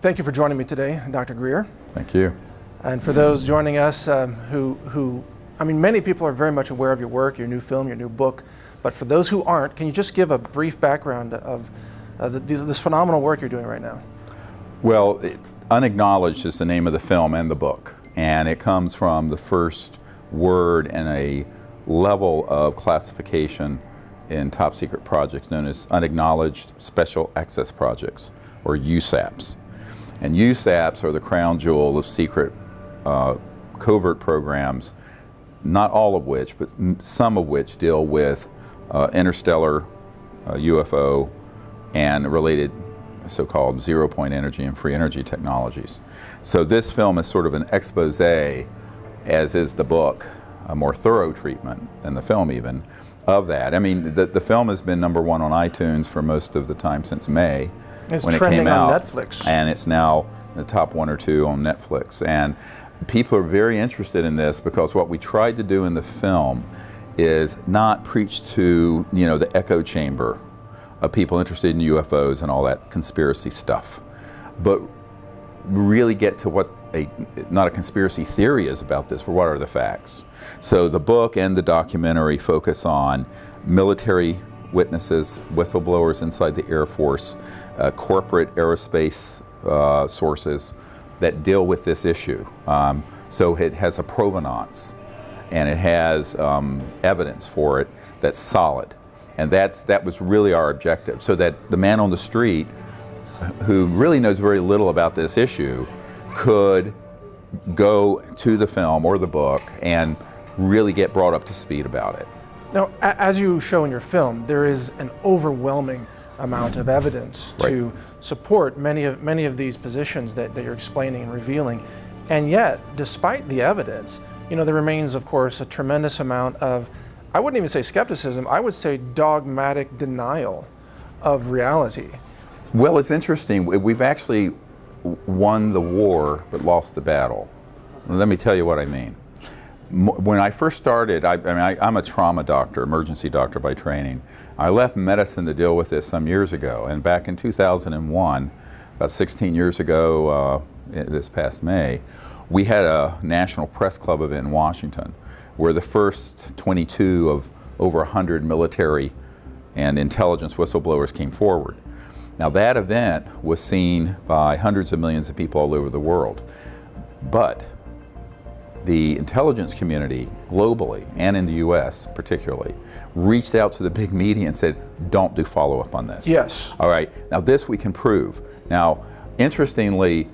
Thank you for joining me today, Dr. Greer. Thank you. And for those joining us many people are very much aware of your work, your new film, your new book, but for those who aren't, can you just give a brief background of this phenomenal work you're doing right now? Well, Unacknowledged is the name of the film and the book, and it comes from the first word in a level of classification in top secret projects known as Unacknowledged Special Access Projects, or USAPs. And USAPs are the crown jewel of secret covert programs, not all of which, but some of which deal with interstellar UFO and related so-called zero-point energy and free energy technologies. So this film is sort of an expose, as is the book, a more thorough treatment than the film even, of that. I mean, the film has been #1 on iTunes for most of the time since May. It's when trending it came out, on Netflix. And it's now the top 1 or 2 on Netflix. And people are very interested in this because what we tried to do in the film is not preach to, the echo chamber of people interested in UFOs and all that conspiracy stuff, but really get to what not a conspiracy theory is about this, but what are the facts. So the book and the documentary focus on military witnesses, whistleblowers inside the Air Force, corporate aerospace sources that deal with this issue. So it has a provenance, and it has evidence for it that's solid. And that was really our objective, so that the man on the street who really knows very little about this issue could go to the film or the book and really get brought up to speed about it. Now, as you show in your film, there is an overwhelming amount of evidence to support many of these positions that you're explaining and revealing. And yet, despite the evidence, there remains, of course, a tremendous amount of, I wouldn't even say skepticism, I would say dogmatic denial of reality. Well, it's interesting. We've actually won the war but lost the battle. Let me tell you what I mean. When I first started, I'm a trauma doctor, emergency doctor by training. I left medicine to deal with this some years ago, and back in 2001, about 16 years ago, this past May, we had a National Press Club event in Washington where the first 22 of over 100 military and intelligence whistleblowers came forward. Now that event was seen by hundreds of millions of people all over the world, but the intelligence community globally, and in the US particularly, reached out to the big media and said, don't do follow-up on this. Yes. All right, now this we can prove. Now, interestingly,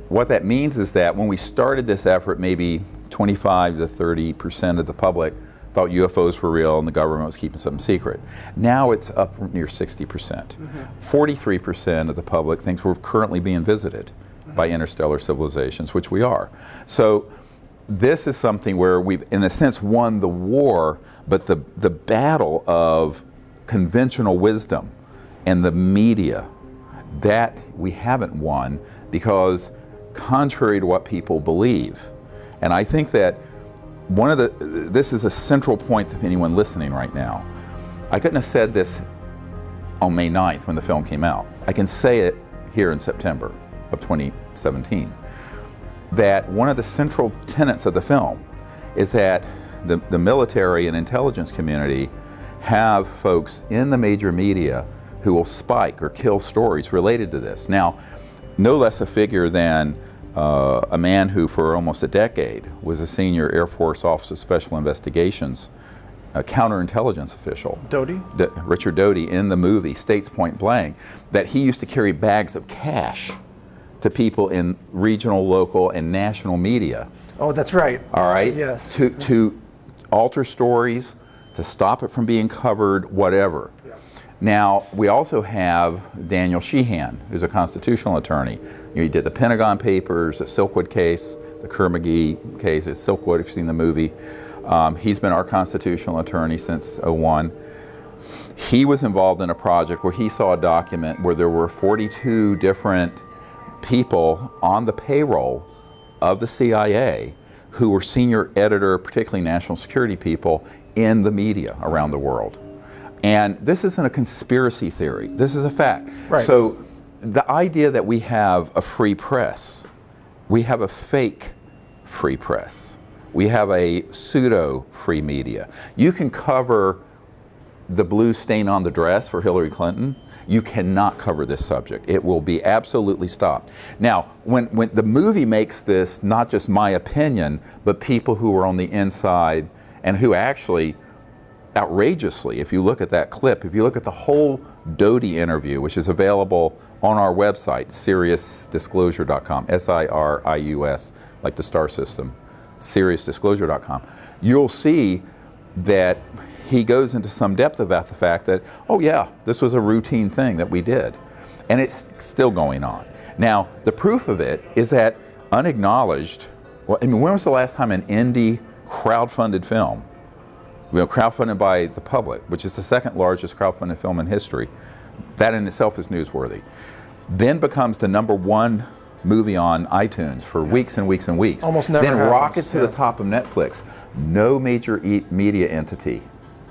what that means is that when we started this effort, maybe 25 to 30% of the public thought UFOs were real and the government was keeping something secret. Now it's up near 60%. 43% of the public thinks we're currently being visited by interstellar civilizations, which we are. So this is something where we've, in a sense, won the war, but the battle of conventional wisdom and the media, that we haven't won, because contrary to what people believe, and I think that this is a central point to anyone listening right now. I couldn't have said this on May 9th when the film came out. I can say it here in September of 2017. That one of the central tenets of the film is that the military and intelligence community have folks in the major media who will spike or kill stories related to this. Now, no less a figure than a man who for almost a decade was a senior Air Force Office of Special Investigations, a counterintelligence official. Doty? Richard Doty, in the movie States Point Blank, that he used to carry bags of cash to people in regional, local, and national media. Oh, that's right. All right? Yes. To alter stories, to stop it from being covered, whatever. Yeah. Now, we also have Daniel Sheehan, who's a constitutional attorney. He did the Pentagon Papers, the Silkwood case, the Kerr-McGee case. It's Silkwood, if you've seen the movie. He's been our constitutional attorney since '01. He was involved in a project where he saw a document where there were 42 different people on the payroll of the CIA who were senior editor, particularly national security people, in the media around the world. And this isn't a conspiracy theory. This is a fact. Right. So the idea that we have a free press, we have a fake free press. We have a pseudo-free media. You can cover the blue stain on the dress for Hillary Clinton. You cannot cover this subject. It will be absolutely stopped. Now, when the movie makes this not just my opinion, but people who are on the inside and who actually, outrageously, if you look at that clip, if you look at the whole Doty interview, which is available on our website, SiriusDisclosure.com, SIRIUS, like the star system, SiriusDisclosure.com, you'll see that he goes into some depth about the fact that, oh yeah, this was a routine thing that we did. And it's still going on. Now, the proof of it is that unacknowledged, well, I mean, when was the last time an indie crowdfunded film, crowdfunded by the public, which is the second largest crowdfunded film in history, that in itself is newsworthy, then becomes the #1 movie on iTunes for weeks and weeks and weeks. Almost never then happens, rockets to the top of Netflix. No major media entity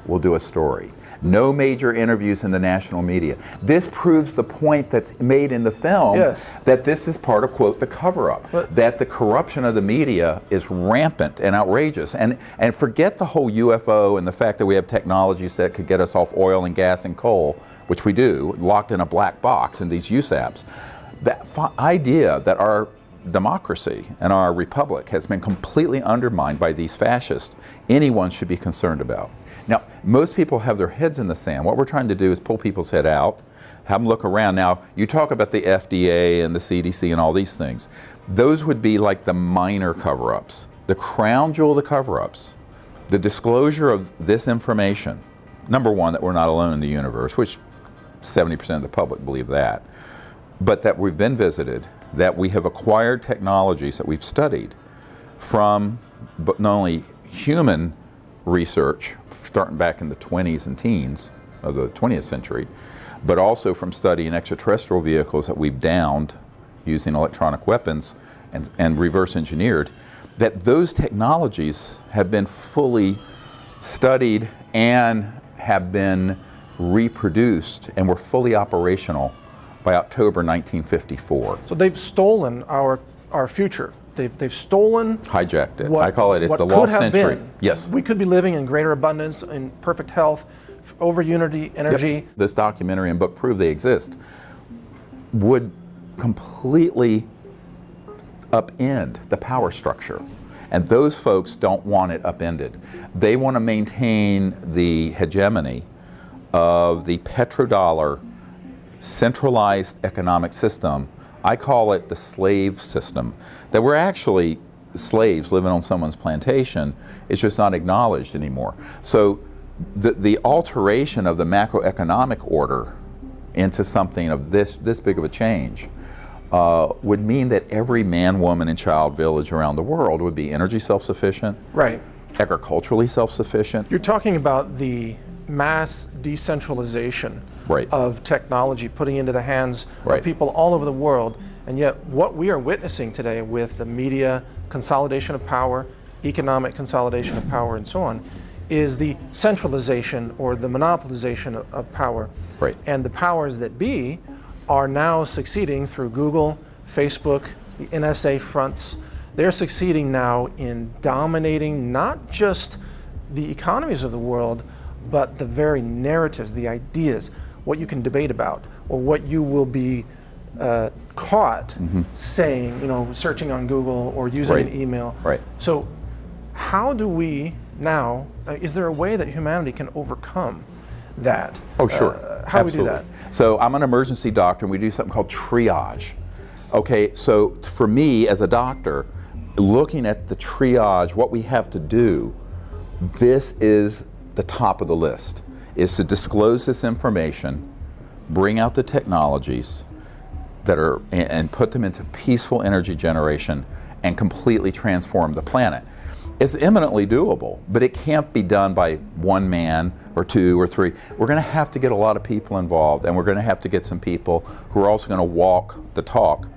will do a story. No major interviews in the national media. This proves the point that's made in the film, yes, that this is part of, quote, the cover-up, that the corruption of the media is rampant and outrageous. And forget the whole UFO and the fact that we have technologies that could get us off oil and gas and coal, which we do, locked in a black box in these USAPs. That idea that our democracy and our republic has been completely undermined by these fascists, anyone should be concerned about. Now, most people have their heads in the sand. What we're trying to do is pull people's head out, have them look around. Now, you talk about the FDA and the CDC and all these things. Those would be like the minor cover-ups. The crown jewel of the cover-ups, the disclosure of this information, #1, that we're not alone in the universe, which 70% of the public believe that, but that we've been visited, that we have acquired technologies that we've studied from but not only human research, starting back in the 20s and teens of the 20th century, but also from studying extraterrestrial vehicles that we've downed using electronic weapons and reverse engineered, that those technologies have been fully studied and have been reproduced and were fully operational by October 1954. So they've stolen our future. They've stolen, hijacked it. I call it's the what lost could have century. been. Yes. We could be living in greater abundance, in perfect health, over unity, energy. Yep. This documentary and book prove they exist. Would completely upend the power structure. And those folks don't want it upended. They want to maintain the hegemony of the petrodollar centralized economic system. I call it the slave system, that we're actually slaves living on someone's plantation. It's just not acknowledged anymore. So the alteration of the macroeconomic order into something of this big of a change would mean that every man, woman, and child village around the world would be energy self-sufficient, right, agriculturally self-sufficient. You're talking about the mass decentralization, right, of technology putting into the hands, right, of people all over the world. And yet what we are witnessing today with the media consolidation of power, economic consolidation of power, and so on, is the centralization or the monopolization of power. Right. And the powers that be are now succeeding through Google, Facebook, the NSA fronts. They're succeeding now in dominating not just the economies of the world, but the very narratives, the ideas, what you can debate about, or what you will be caught saying, searching on Google or using right, an email. Right. So how do we now, is there a way that humanity can overcome that? Oh, sure. How Absolutely. do we do that? So I'm an emergency doctor, and we do something called triage. Okay, so for me as a doctor, looking at the triage, what we have to do, this is the top of the list, is to disclose this information, bring out the technologies that are, and put them into peaceful energy generation and completely transform the planet. It's eminently doable, but it can't be done by one man or two or three. We're going to have to get a lot of people involved, and we're going to have to get some people who are also going to walk the talk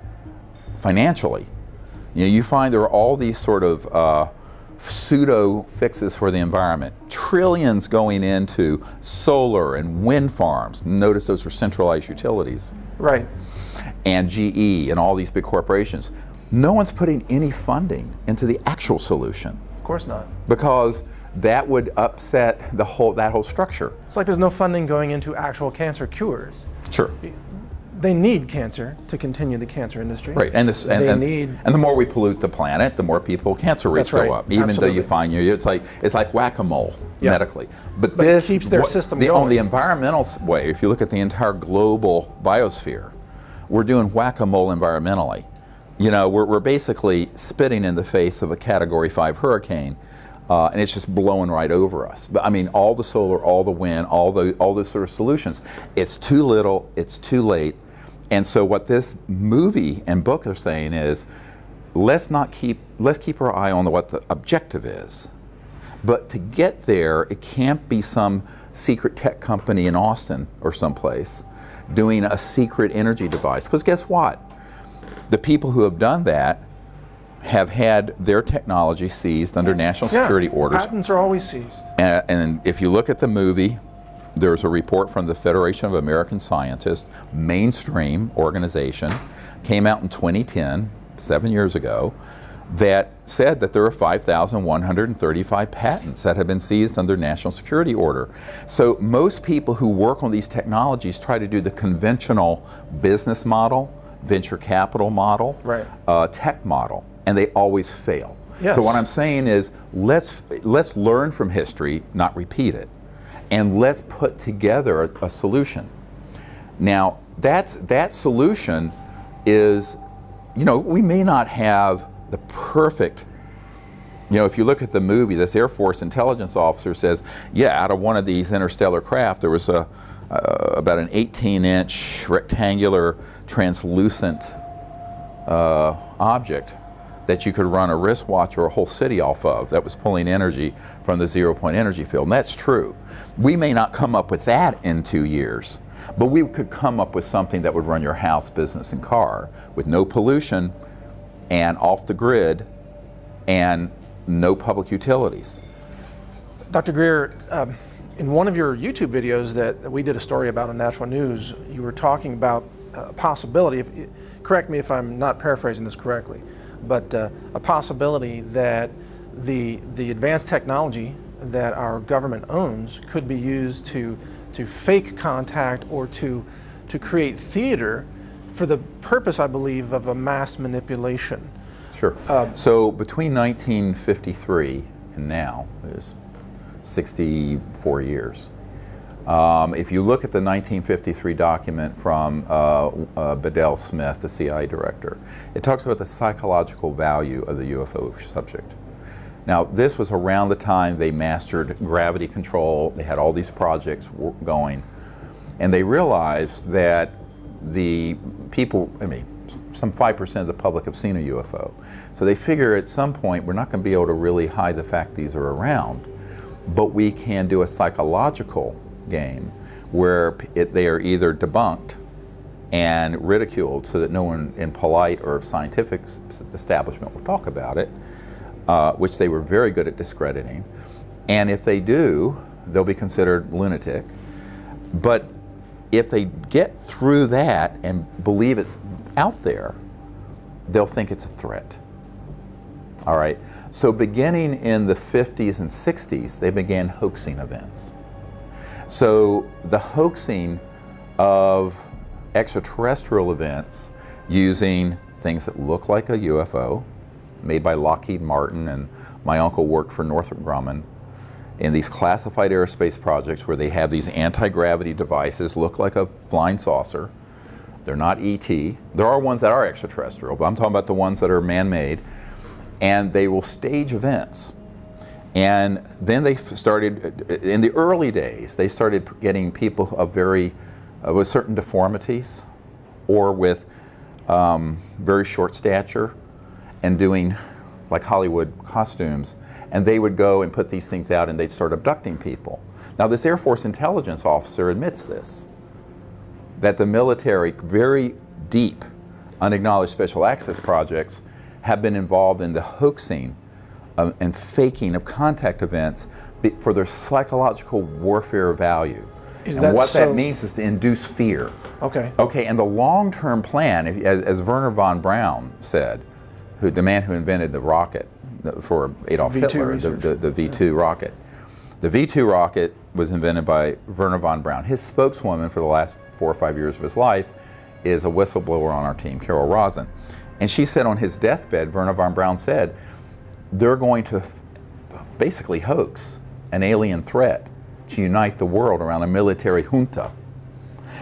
financially. You find there are all these sort of pseudo fixes for the environment. Trillions going into solar and wind farms. Notice those are centralized utilities. Right. And GE and all these big corporations. No one's putting any funding into the actual solution. Of course not. Because that would upset that whole structure. It's like there's no funding going into actual cancer cures. Sure. They need cancer to continue the cancer industry. Right, and the more we pollute the planet, the more people cancer rates go up. Even though you find it's like whack-a-mole medically. But this keeps their system going. On the environmental way, if you look at the entire global biosphere, we're doing whack-a-mole environmentally. You know, we're basically spitting in the face of a Category 5 hurricane, and it's just blowing right over us. But I mean, all the solar, all the wind, all those sort of solutions. It's too little. It's too late. And so what this movie and book are saying is, let's keep our eye on what the objective is. But to get there, it can't be some secret tech company in Austin or someplace doing a secret energy device. Because guess what? The people who have done that have had their technology seized under national security orders. Patents are always seized. And if you look at the movie, there's a report from the Federation of American Scientists, mainstream organization, came out in 2010, 7 years ago, that said that there are 5,135 patents that have been seized under national security order. So most people who work on these technologies try to do the conventional business model, venture capital model, tech model, and they always fail. Yes. So what I'm saying is, let's learn from history, not repeat it. And let's put together a solution. Now, that solution is, we may not have the perfect, if you look at the movie, this Air Force intelligence officer says, out of one of these interstellar craft, there was about an 18-inch rectangular translucent object that you could run a wristwatch or a whole city off of that was pulling energy from the zero-point energy field. And that's true. We may not come up with that in 2 years, but we could come up with something that would run your house, business, and car with no pollution and off the grid and no public utilities. Dr. Greer, in one of your YouTube videos that we did a story about on National News, you were talking about a possibility, correct me if I'm not paraphrasing this correctly, but a possibility that the advanced technology that our government owns could be used to fake contact or to create theater for the purpose, I believe, of a mass manipulation. Sure. So between 1953 and now, there's 64 years. If you look at the 1953 document from Bedell Smith, the CIA director, it talks about the psychological value of the UFO subject. Now, this was around the time they mastered gravity control. They had all these projects going, and they realized that the people, some 5% of the public have seen a UFO. So they figure at some point we're not going to be able to really hide the fact these are around, but we can do a psychological game where they are either debunked and ridiculed so that no one in polite or scientific establishment will talk about it, which they were very good at discrediting. And if they do, they'll be considered lunatic. But if they get through that and believe it's out there, they'll think it's a threat. All right. So beginning in the 50s and 60s, they began hoaxing events. So the hoaxing of extraterrestrial events using things that look like a UFO, made by Lockheed Martin, and my uncle worked for Northrop Grumman, in these classified aerospace projects where they have these anti-gravity devices, look like a flying saucer. They're not ET. There are ones that are extraterrestrial, but I'm talking about the ones that are man-made. And they will stage events. And then they started, in the early days, they started getting people with certain deformities or with very short stature and doing like Hollywood costumes. And they would go and put these things out and they'd start abducting people. Now this Air Force intelligence officer admits this, that the military, very deep, unacknowledged special access projects have been involved in the hoaxing and faking of contact events for their psychological warfare value. And what that means is to induce fear. Okay. Okay, and the long-term plan, as Wernher von Braun said, the man who invented the rocket for Adolf Hitler, the V2 rocket. The V2 rocket was invented by Wernher von Braun. His spokeswoman for the last 4 or 5 years of his life is a whistleblower on our team, Carol Rosen. And she said on his deathbed, Wernher von Braun said, they're going to basically hoax an alien threat to unite the world around a military junta.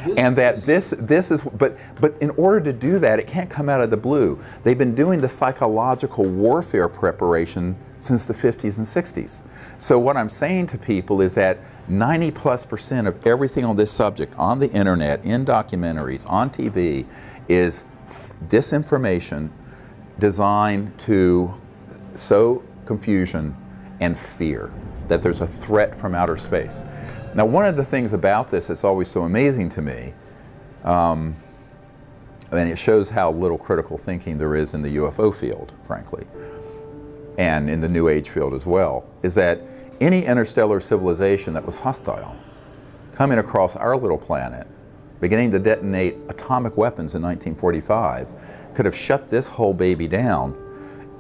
But in order to do that, it can't come out of the blue. They've been doing the psychological warfare preparation since the 50s and 60s. So what I'm saying to people is that 90+% of everything on this subject on the internet, in documentaries, on TV, is disinformation designed to sow confusion and fear that there's a threat from outer space. Now, one of the things about this that's always so amazing to me, and it shows how little critical thinking there is in the UFO field, frankly, and in the New Age field as well, is that any interstellar civilization that was hostile, coming across our little planet, beginning to detonate atomic weapons in 1945, could have shut this whole baby down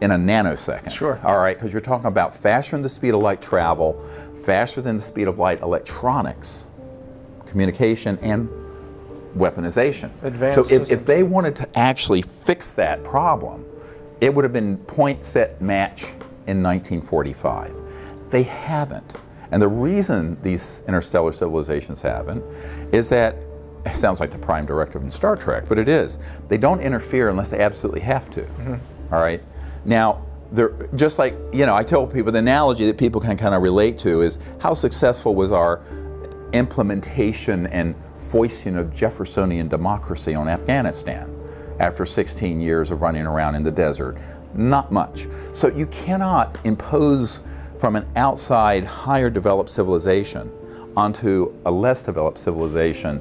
in a nanosecond. Sure. All right, because you're talking about faster than the speed of light travel, faster than the speed of light electronics, communication, and weaponization. Advanced so if they wanted to actually fix that problem, it would have been point, set, match in 1945. They haven't. And the reason these interstellar civilizations haven't is that, it sounds like the prime directive in Star Trek, but it is. They don't interfere unless they absolutely have to. All right? Now, they're just like, I tell people the analogy that people can kind of relate to is how successful was our implementation and foisting of Jeffersonian democracy on Afghanistan after 16 years of running around in the desert? Not much. So you cannot impose from an outside, higher developed civilization onto a less developed civilization.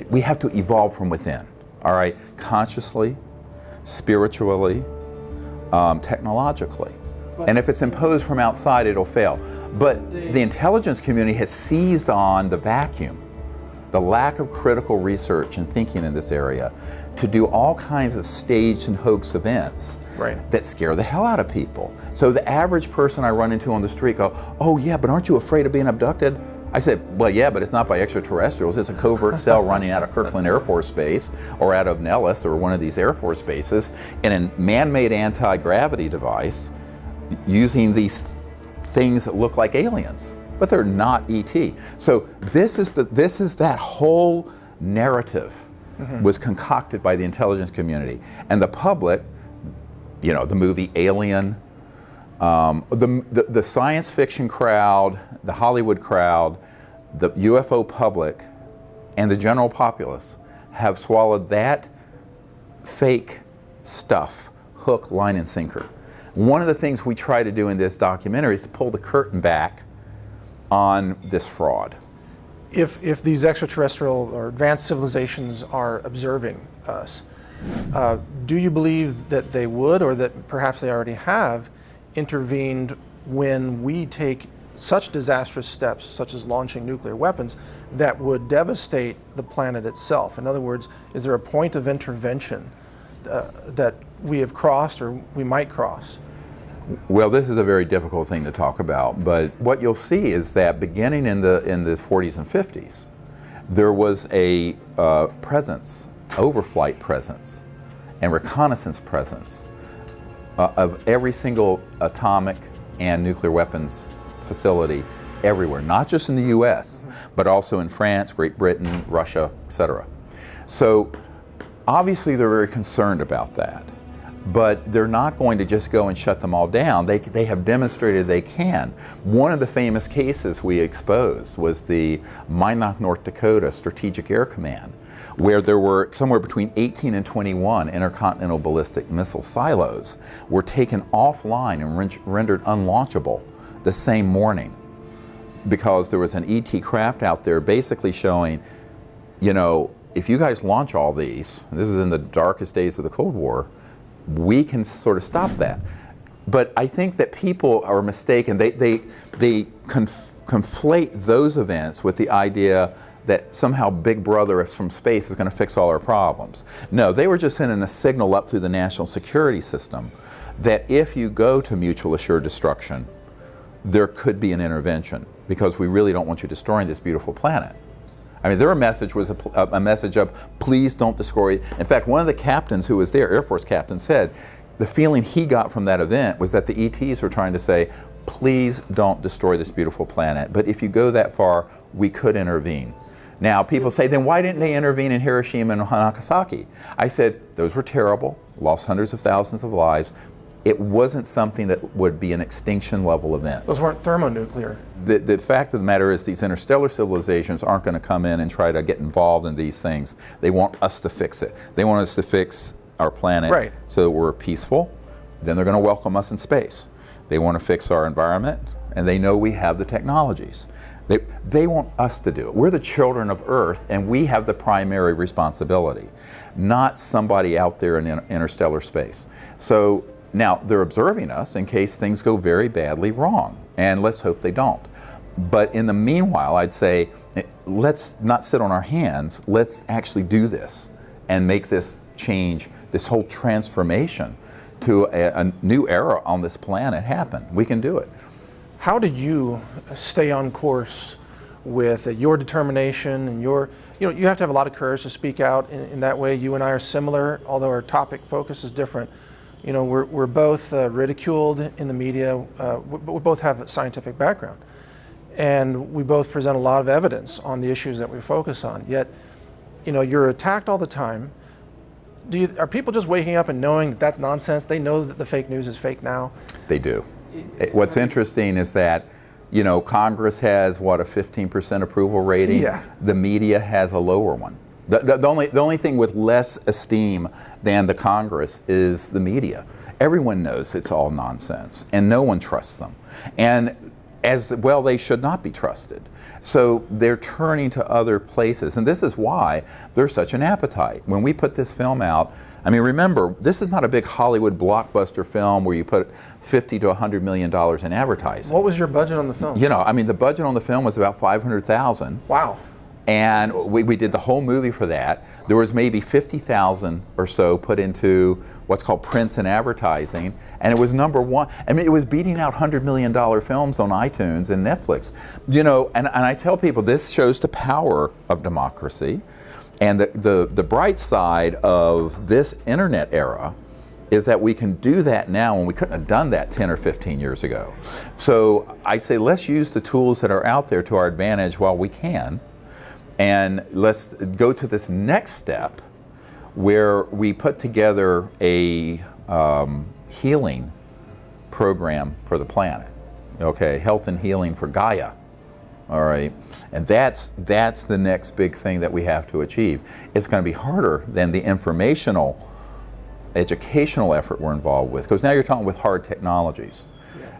We have to evolve from within, all right? Consciously, spiritually, technologically. And if it's imposed from outside, it'll fail. But the intelligence community has seized on the vacuum, the lack of critical research and thinking in this area, to do all kinds of staged and hoax events that scare the hell out of people. So the average person I run into on the street go, oh yeah, but aren't you afraid of being abducted? I said, well, yeah, but it's not by extraterrestrials. It's a covert cell running out of Kirkland Air Force Base or out of Nellis or one of these Air Force bases in a man-made anti-gravity device using these things that look like aliens, but they're not ET. So this is that whole narrative was concocted by the intelligence community. And the public, the movie Alien, the science fiction crowd, the Hollywood crowd, the UFO public, and the general populace have swallowed that fake stuff, hook, line, and sinker. One of the things we try to do in this documentary is to pull the curtain back on this fraud. If these extraterrestrial or advanced civilizations are observing us, do you believe that they would, or that perhaps they already have, intervened when we take such disastrous steps, such as launching nuclear weapons, that would devastate the planet itself? In other words, is there a point of intervention that we have crossed or we might cross? Well, this is a very difficult thing to talk about, but what you'll see is that beginning in the 40s and 50s, there was a presence, overflight presence, and reconnaissance presence of every single atomic and nuclear weapons facility everywhere, not just in the US, but also in France, Great Britain, Russia, etc. So obviously they're very concerned about that, but they're not going to just go and shut them all down. They have demonstrated they can. One of the famous cases we exposed was the Minot, North Dakota Strategic Air Command, where there were somewhere between 18 and 21 intercontinental ballistic missile silos were taken offline and rendered unlaunchable the same morning because there was an ET craft out there basically showing, if you guys launch all these, this is in the darkest days of the Cold War, we can sort of stop that. But I think that people are mistaken. They conflate those events with the idea that somehow Big Brother from space is going to fix all our problems. No, they were just sending a signal up through the national security system that if you go to mutual assured destruction, there could be an intervention, because we really don't want you destroying this beautiful planet. I mean, their message was a message of, please don't destroy it. In fact, one of the captains who was there, Air Force captain, said the feeling he got from that event was that the ETs were trying to say, please don't destroy this beautiful planet. But if you go that far, we could intervene. Now, people say, then why didn't they intervene in Hiroshima and Nagasaki? I said, those were terrible, lost hundreds of thousands of lives. It wasn't something that would be an extinction level event. Those weren't thermonuclear. The fact of the matter is these interstellar civilizations aren't going to come in and try to get involved in these things. They want us to fix it. They want us to fix our planet so that we're peaceful. Then they're going to welcome us in space. They want to fix our environment, and they know we have the technologies. They want us to do it. We're the children of Earth, and we have the primary responsibility, not somebody out there in interstellar space. So now they're observing us in case things go very badly wrong, and let's hope they don't. But in the meanwhile, I'd say, let's not sit on our hands. Let's actually do this and make this change, this whole transformation to a new era on this planet happen. We can do it. How did you stay on course with your determination and you have to have a lot of courage to speak out in that way. You and I are similar, although our topic focus is different. You know, we're both ridiculed in the media, but we both have a scientific background. And we both present a lot of evidence on the issues that we focus on. Yet, you know, you're attacked all the time. Are people just waking up and knowing that that's nonsense? They know that the fake news is fake now? They do. What's interesting is that, you know, Congress has, what, a 15% approval rating? Yeah. The media has a lower one. The only thing with less esteem than the Congress is the media. Everyone knows it's all nonsense, and no one trusts them. And as well, they should not be trusted. So they're turning to other places, and this is why there's such an appetite. When we put this film out, I mean, remember, this is not a big Hollywood blockbuster film where you put $50 to $100 million in advertising. What was your budget on the film? You know, I mean, the budget on the film was about $500,000. Wow. And we did the whole movie for that. There was maybe $50,000 or so put into what's called prints and advertising, and it was #1. I mean, it was beating out $100 million films on iTunes and Netflix. You know, and I tell people this shows the power of democracy, and the bright side of this internet era is that we can do that now when we couldn't have done that 10 or 15 years ago. So I say let's use the tools that are out there to our advantage while we can. And let's go to this next step where we put together a healing program for the planet. Okay, health and healing for Gaia. All right, and that's the next big thing that we have to achieve. It's going to be harder than the informational, educational effort we're involved with, because now you're talking with hard technologies.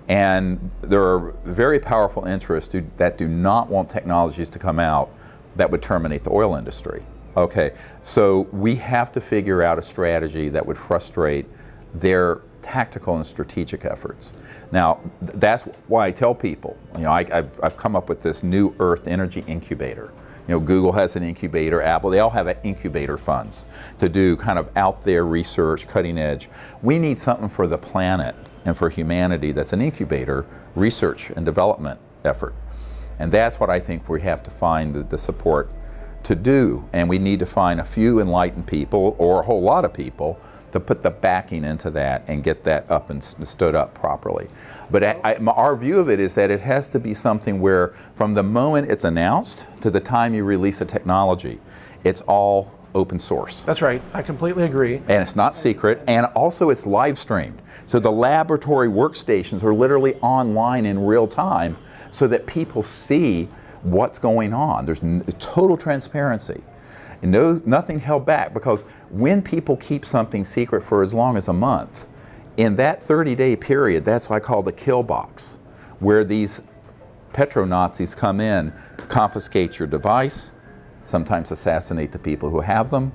And there are very powerful interests that do not want technologies to come out that would terminate the oil industry. Okay, so we have to figure out a strategy that would frustrate their tactical and strategic efforts. Now, that's why I tell people, you know, I've come up with this New Earth Energy Incubator. You know, Google has an incubator, Apple, they all have incubator funds to do kind of out there research, cutting edge. We need something for the planet and for humanity that's an incubator, research and development effort. And that's what I think we have to find the support to do. And we need to find a few enlightened people, or a whole lot of people, to put the backing into that and get that up and stood up properly. But our view of it is that it has to be something where from the moment it's announced to the time you release a technology, it's all open source. That's right, I completely agree. And it's not secret, and also it's live streamed. So the laboratory workstations are literally online in real time, so that people see what's going on. There's total transparency. And nothing held back, because when people keep something secret for as long as a month, in that 30-day period, that's what I call the kill box, where these petro-Nazis come in, confiscate your device, sometimes assassinate the people who have them,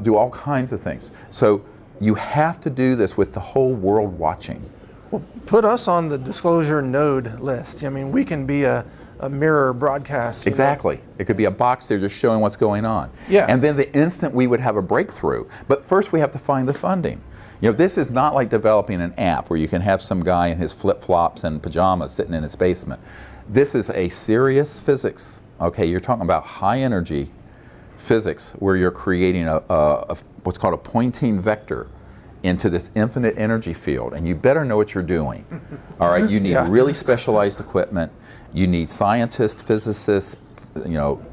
do all kinds of things. So you have to do this with the whole world watching. Well, put us on the disclosure node list. I mean, we can be a mirror broadcast. Exactly. It could be a box there just showing what's going on. Yeah. And then the instant we would have a breakthrough. But first we have to find the funding. This is not like developing an app where you can have some guy in his flip-flops and pajamas sitting in his basement. This is a serious physics. Okay, you're talking about high energy physics where you're creating a what's called a Poynting vector into this infinite energy field, and you better know what you're doing. All right, you need really specialized equipment. You need scientists, physicists,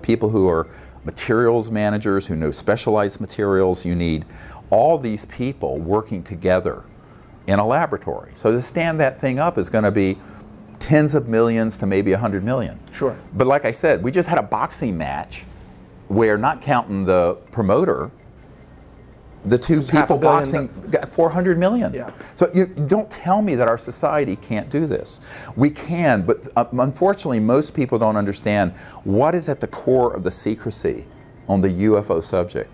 people who are materials managers who know specialized materials. You need all these people working together in a laboratory. So to stand that thing up is going to be tens of millions to maybe 100 million. Sure. But like I said, we just had a boxing match where, not counting the promoter, the two people boxing got 400 million. Yeah. So you don't tell me that our society can't do this. We can, but unfortunately most people don't understand what is at the core of the secrecy on the UFO subject.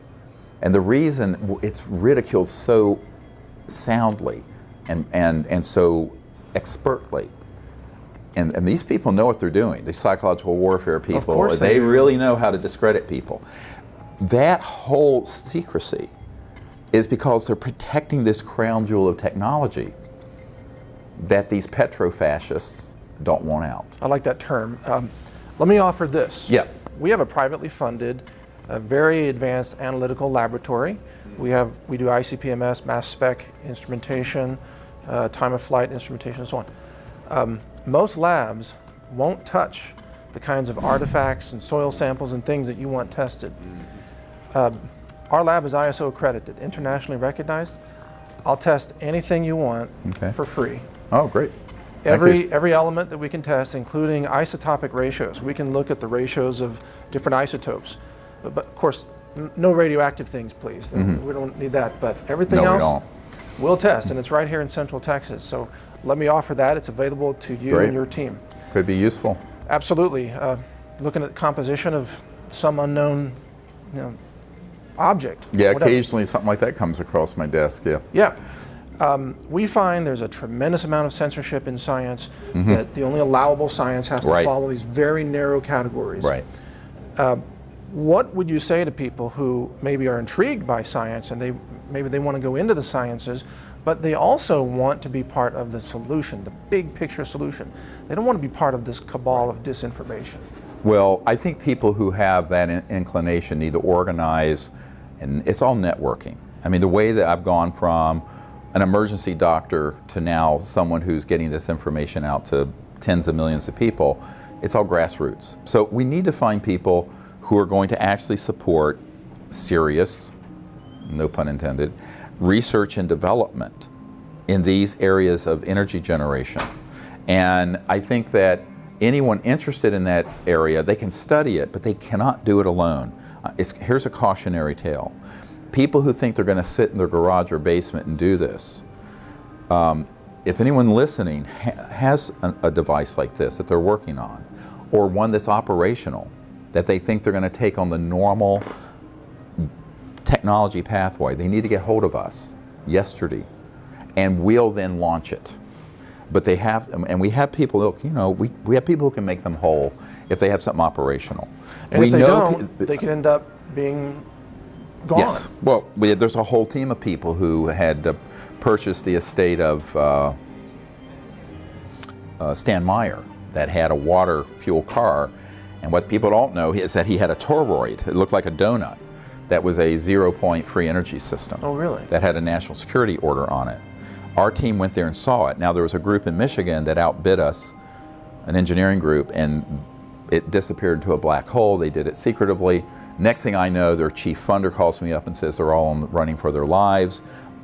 And the reason it's ridiculed so soundly and so expertly. And these people know what they're doing. These psychological warfare people, of course they really know how to discredit people. That whole secrecy is because they're protecting this crown jewel of technology that these petro-fascists don't want out. I like that term. Let me offer this. Yeah. We have a privately funded, very advanced analytical laboratory. We do ICP-MS, mass spec instrumentation, time of flight instrumentation, and so on. Most labs won't touch the kinds of artifacts and soil samples and things that you want tested. Our lab is ISO accredited, internationally recognized. I'll test anything you want for free. Oh, great. Every element that we can test, including isotopic ratios. We can look at the ratios of different isotopes. But of course, no radioactive things, please. We don't need that. But everything else, we'll test, and it's right here in Central Texas. So let me offer that. It's available to you and your team. Could be useful. Absolutely. Looking at composition of some unknown, object. Yeah, whatever. Occasionally something like that comes across my desk, Yeah. We find there's a tremendous amount of censorship in science, that the only allowable science has to follow these very narrow categories. Right. What would you say to people who maybe are intrigued by science and maybe they want to go into the sciences, but they also want to be part of the solution, the big picture solution? They don't want to be part of this cabal of disinformation. Well, I think people who have that inclination need to organize, and it's all networking. I mean, the way that I've gone from an emergency doctor to now someone who's getting this information out to tens of millions of people, it's all grassroots. So we need to find people who are going to actually support serious, no pun intended, research and development in these areas of energy generation. And I think that anyone interested in that area, they can study it, but they cannot do it alone. Here's a cautionary tale. People who think they're going to sit in their garage or basement and do this, if anyone listening has a device like this that they're working on, or one that's operational, that they think they're going to take on the normal technology pathway, they need to get hold of us yesterday, and we'll then launch it. But they have, and we have people, we have people who can make them whole if they have something operational. And if they don't, they can end up being gone. Yes. Well, there's a whole team of people who had purchased the estate of Stan Meyer that had a water fuel car. And what people don't know is that he had a toroid. It looked like a donut. That was a 0-point free energy system. Oh, really? That had a national security order on it. Our team went there and saw it. Now, there was a group in Michigan that outbid us, an engineering group, and it disappeared into a black hole. They did it secretively. Next thing I know, their chief funder calls me up and says they're all running for their lives.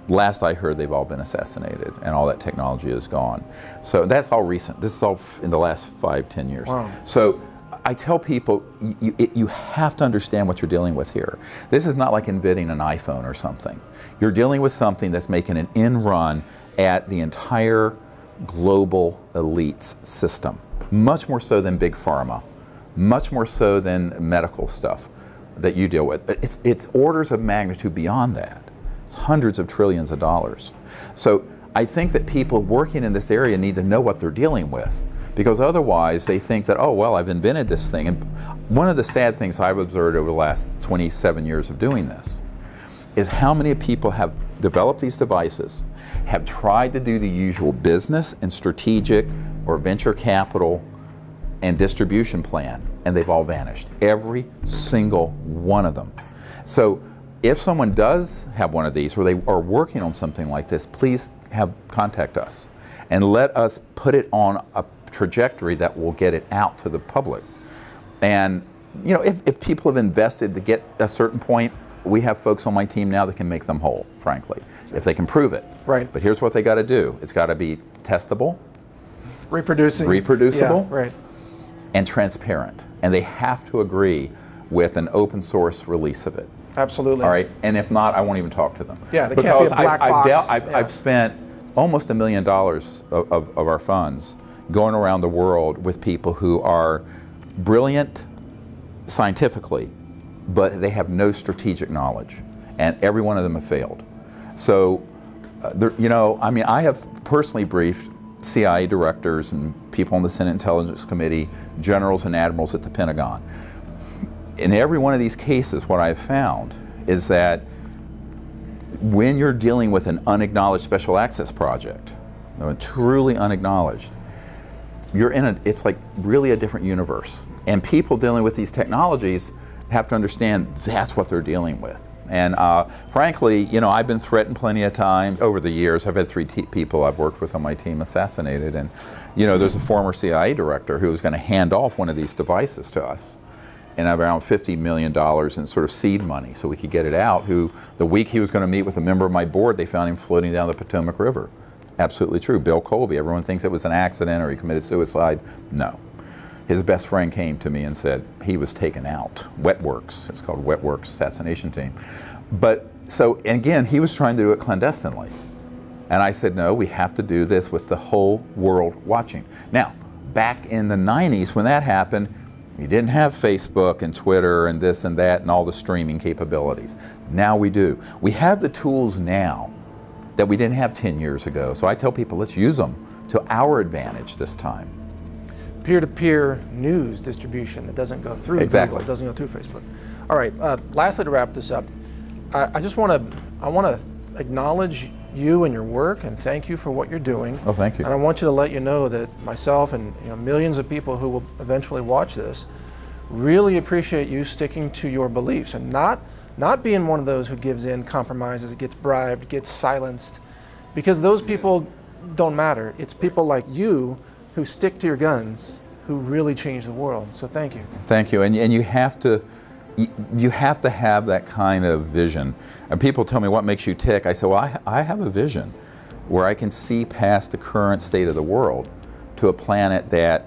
Last I heard, they've all been assassinated, and all that technology is gone. So that's all recent. This is all in the last 5-10 years. Wow. So I tell people, you have to understand what you're dealing with here. This is not like inventing an iPhone or something. You're dealing with something that's making an end run at the entire global elites system, much more so than big pharma, much more so than medical stuff that you deal with. It's orders of magnitude beyond that. It's hundreds of trillions of dollars. So I think that people working in this area need to know what they're dealing with, because otherwise they think that, oh, well, I've invented this thing. And one of the sad things I've observed over the last 27 years of doing this is how many people have developed these devices, have tried to do the usual business and strategic or venture capital and distribution plan, and they've all vanished. Every single one of them. So if someone does have one of these, or they are working on something like this, please contact us and let us put it on a trajectory that will get it out to the public. And you know, if people have invested to get a certain point, we have folks on my team now that can make them whole, frankly, if they can prove it. Right. But here's what they got to do. It's got to be testable, Yeah, reproducible, right. and transparent. And they have to agree with an open source release of it. Absolutely. All right. And if not, I won't even talk to them. Yeah, they can't be a black box. I've spent almost $1 million of our funds going around the world with people who are brilliant scientifically, but they have no strategic knowledge, and every one of them have failed. So, you know, I mean, I have personally briefed CIA directors and people on the Senate Intelligence Committee, generals and admirals at the Pentagon. In every one of these cases, what I've found is that when you're dealing with an unacknowledged special access project, truly unacknowledged, you're in it's like really a different universe. And people dealing with these technologies have to understand that's what they're dealing with. And frankly, you know, I've been threatened plenty of times over the years. I've had 3 people I've worked with on my team assassinated. And, you know, there's a former CIA director who was going to hand off one of these devices to us, and around $50 million in sort of seed money so we could get it out, who the week he was going to meet with a member of my board, they found him floating down the Potomac River. Absolutely true. Bill Colby. Everyone thinks it was an accident or he committed suicide. No. His best friend came to me and said he was taken out. Wetworks. It's called Wetworks Assassination Team. But so, again, he was trying to do it clandestinely. And I said, no, we have to do this with the whole world watching. Now, back in the 90s when that happened, we didn't have Facebook and Twitter and this and that and all the streaming capabilities. Now we do. We have the tools now that we didn't have 10 years ago. So I tell people, let's use them to our advantage this time. Peer-to-peer news distribution that doesn't go through Exactly. Google, doesn't go through Facebook. All right, lastly, to wrap this up, I want to acknowledge you and your work and thank you for what you're doing. Oh, thank you. And I want you to let you know that myself and millions of people who will eventually watch this really appreciate you sticking to your beliefs and not being one of those who gives in, compromises, gets bribed, gets silenced, because those people don't matter. It's people like you who stick to your guns who really change the world. So thank you. Thank you. And you have to have that kind of vision. And people tell me, what makes you tick? I say, well, I have a vision where I can see past the current state of the world to a planet that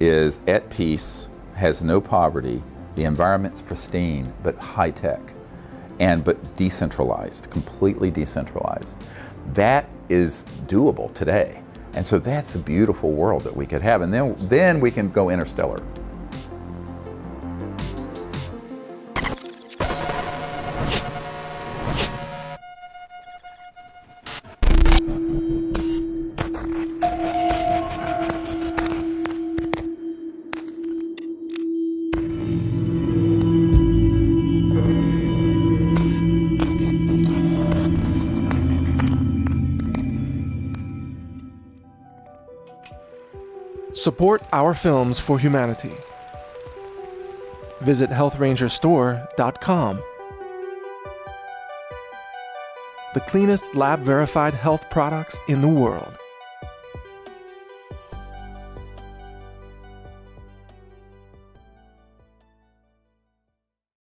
is at peace, has no poverty, the environment's pristine, but high tech, but decentralized, completely decentralized. That is doable today. And so that's a beautiful world that we could have. And then we can go interstellar. Support our films for humanity. Visit healthrangerstore.com. The cleanest lab-verified health products in the world.